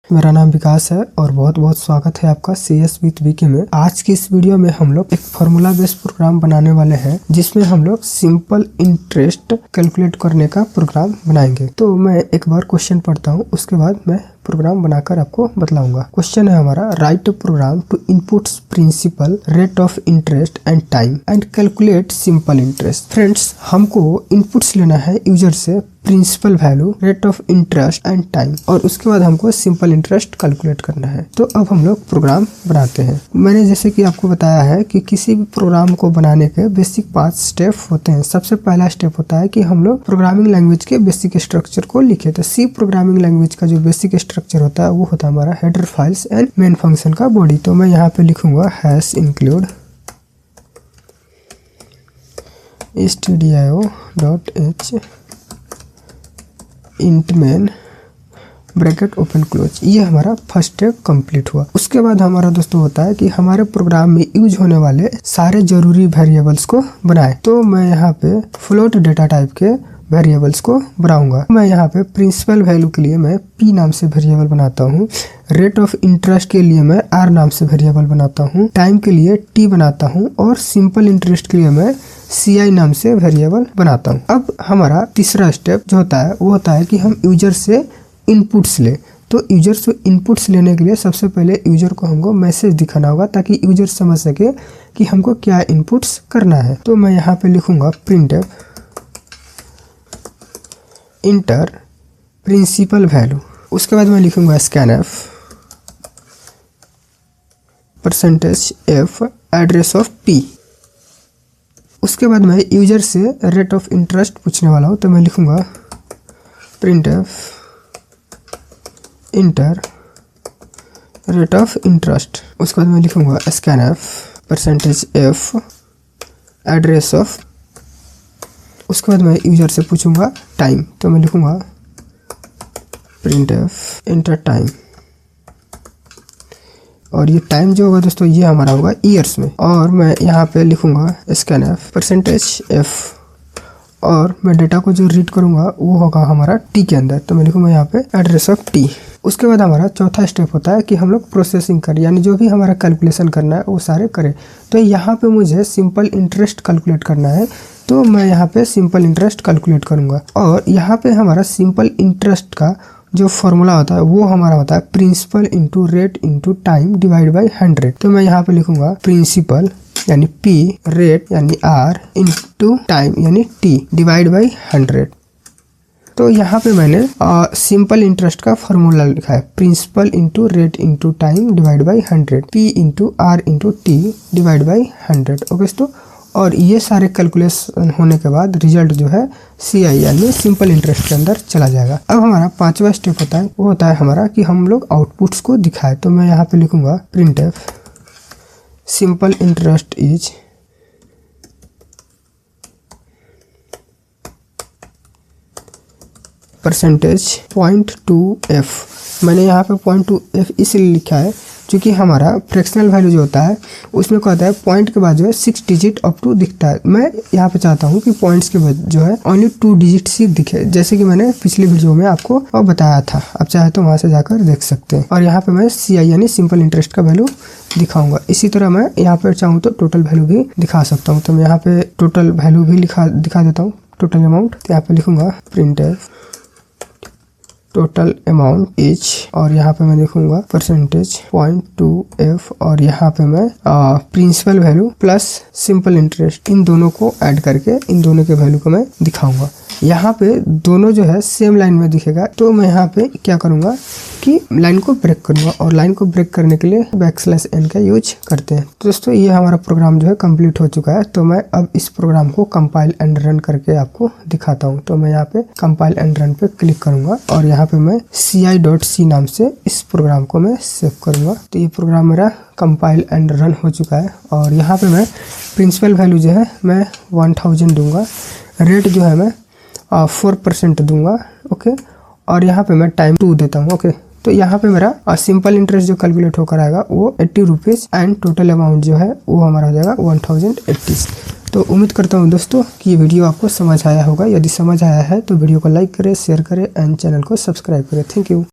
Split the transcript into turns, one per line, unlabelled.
मेरा नाम विकास है और बहुत बहुत स्वागत है आपका CS विद वीके में। आज की इस वीडियो में हम लोग एक फार्मूला बेस्ड प्रोग्राम बनाने वाले हैं जिसमें हम लोग सिंपल इंटरेस्ट कैलकुलेट करने का प्रोग्राम बनाएंगे। तो मैं एक बार क्वेश्चन पढ़ता हूँ, उसके बाद मैं प्रोग्राम बनाकर आपको बतलाऊंगा। क्वेश्चन है हमारा, write program to inputs principal rate of interest and time and calculate simple interest. Friends, हमको इनपुट्स लेना है यूजर से principal value, rate of interest and time, और उसके बाद हमको सिंपल इंटरेस्ट कैलकुलेट करना है। तो अब हम लोग प्रोग्राम बनाते हैं। मैंने जैसे कि आपको बताया है कि किसी भी प्रोग्राम को बनाने के बेसिक 5 स्टेप होते हैं। सबसे पहला स्टेप होता है कि हम लोग प्रोग्रामिंग लैंग्वेज के बेसिक स्ट्रक्चर को लिखे। तो सी प्रोग्रामिंग लैंग्वेज का जो बेसिक स्ट्रक्चर होता है वो होता है हमारा header files and main function का बॉडी। तो मैं यहाँ पे लिखूंगा hash include stdio.h int main bracket open close. ये हमारा फर्स्ट स्टेप कंप्लीट हुआ। उसके बाद हमारा दोस्तों होता है कि हमारे प्रोग्राम में यूज होने वाले सारे जरूरी वेरिएबल्स को बनाए। तो मैं यहाँ पे फ्लोट डेटा टाइप के वेरिएबल्स को बनाऊंगा। मैं यहाँ पे प्रिंसिपल वैल्यू के लिए मैं p नाम से वेरिएबल बनाता हूँ, रेट ऑफ इंटरेस्ट के लिए मैं r नाम से वेरिएबल बनाता हूँ, टाइम के लिए t बनाता हूँ, और सिंपल इंटरेस्ट के लिए मैं ci नाम से वेरिएबल बनाता हूँ। अब हमारा तीसरा स्टेप जो होता है वो होता है कि हम यूजर से इनपुट्स ले। तो यूजर से इनपुट्स लेने के लिए सबसे पहले यूजर को हमको मैसेज दिखाना होगा ताकि यूजर समझ सके कि हमको क्या इनपुट्स करना है। तो मैं यहाँ पे लिखूंगा printf इंटर प्रिंसिपल वैल्यू। उसके बाद मैं लिखूंगा scanf %f address of p। उसके बाद मैं यूजर से रेट ऑफ इंटरेस्ट पूछने वाला हूँ। तो मैं लिखूंगा printf inter rate of interest. उसके बाद मैं लिखूंगा scanf %f एड्रेस ऑफ। उसके बाद मैं यूजर से पूछूंगा टाइम। तो मैं लिखूंगा printf इंटर टाइम, और ये टाइम जो होगा दोस्तों ये हमारा होगा ईयर्स में। और मैं यहाँ पे लिखूंगा scanf %f, और मैं डेटा को जो रीड करूंगा वो होगा हमारा t के अंदर। तो मैं लिखूंगा यहाँ पे एड्रेस ऑफ t। उसके बाद हमारा चौथा स्टेप होता है कि हम लोग प्रोसेसिंग करें, यानी जो भी हमारा कैलकुलेशन करना है वो सारे करें। तो यहाँ पे मुझे सिंपल इंटरेस्ट कैलकुलेट करना है, तो मैं यहाँ पे सिंपल इंटरेस्ट कैलकुलेट करूंगा। और यहाँ पे हमारा सिंपल इंटरेस्ट का जो फॉर्मूला होता है वो हमारा होता है principal into rate into time divide by 100। तो मैं यहाँ पे लिखूंगा प्रिंसिपल यानी P, रेट यानी R, इंटू टाइम यानी T डिवाइड बाई 100। तो यहाँ पे मैंने सिंपल इंटरेस्ट का फॉर्मूला लिखा है, principal into rate into time divide by 100, P into R into T divide by 100। Okay दोस्तों, और ये सारे कैलकुलेशन होने के बाद रिजल्ट जो है CI यानी सिंपल इंटरेस्ट के अंदर चला जाएगा। अब हमारा पांचवा स्टेप होता है वो होता है हमारा कि हम लोग आउटपुट्स को दिखाए। तो मैं यहाँ पे लिखूंगा printf simple interest is %.2f। मैंने यहाँ पे %.2f इसलिए लिखा है क्योंकि हमारा फ्रैक्शनल वैल्यू जो होता है उसमें क्या होता है, पॉइंट के बाद जो है 6 डिजिट अप टू दिखता है। मैं यहाँ पे चाहता हूँ कि पॉइंट्स के बाद जो है ओनली 2 डिजिट ही दिखे, जैसे कि मैंने पिछली वीडियो में आपको बताया था। आप चाहे तो वहाँ से जाकर देख सकते हैं। और यहाँ पे मैं CI यानी सिंपल इंटरेस्ट का वैल्यू दिखाऊंगा। इसी तरह मैं यहाँ पे चाहूँ तो टोटल वैल्यू भी दिखा सकता हूँ। तो मैं यहाँ पे टोटल वैल्यू भी दिखा देता हूँ, टोटल अमाउंट। तो यहाँ पे लिखूंगा printf टोटल अमाउंट इज, और यहाँ पे मैं लिखूंगा %.2f, और यहाँ पे मैं principal value plus simple interest इन दोनों को ऐड करके इन दोनों के वैल्यू को मैं दिखाऊंगा। यहाँ पे दोनों जो है सेम लाइन में दिखेगा। तो मैं यहाँ पे क्या करूँगा कि लाइन को ब्रेक करूँगा, और लाइन को ब्रेक करने के लिए \n का यूज करते हैं। तो दोस्तों ये हमारा प्रोग्राम जो है कंप्लीट हो चुका है। तो मैं अब इस प्रोग्राम को कंपाइल एंड रन करके आपको दिखाता हूँ। तो मैं यहाँ पे कंपाइल एंड रन पे क्लिक करूँगा, और यहाँ पे मैं ci.c नाम से इस प्रोग्राम को मैं सेव करूँगा। तो ये प्रोग्राम मेरा कंपाइल एंड रन हो चुका है। और यहाँ पे मैं प्रिंसिपल वैल्यू जो है मैं 1000 दूंगा, रेट जो है मैं 4% दूंगा। ओके, और यहाँ पे मैं टाइम 2 देता हूँ। ओके, तो यहाँ पे मेरा सिंपल इंटरेस्ट जो कैलकुलेट होकर आएगा वो 80 रुपीज़, एंड टोटल अमाउंट जो है वो हमारा हो जाएगा 1080। तो उम्मीद करता हूँ दोस्तों कि ये वीडियो आपको समझ आया होगा। यदि समझ आया है तो वीडियो को लाइक करें, शेयर करें एंड चैनल को सब्सक्राइब करें। Thank you.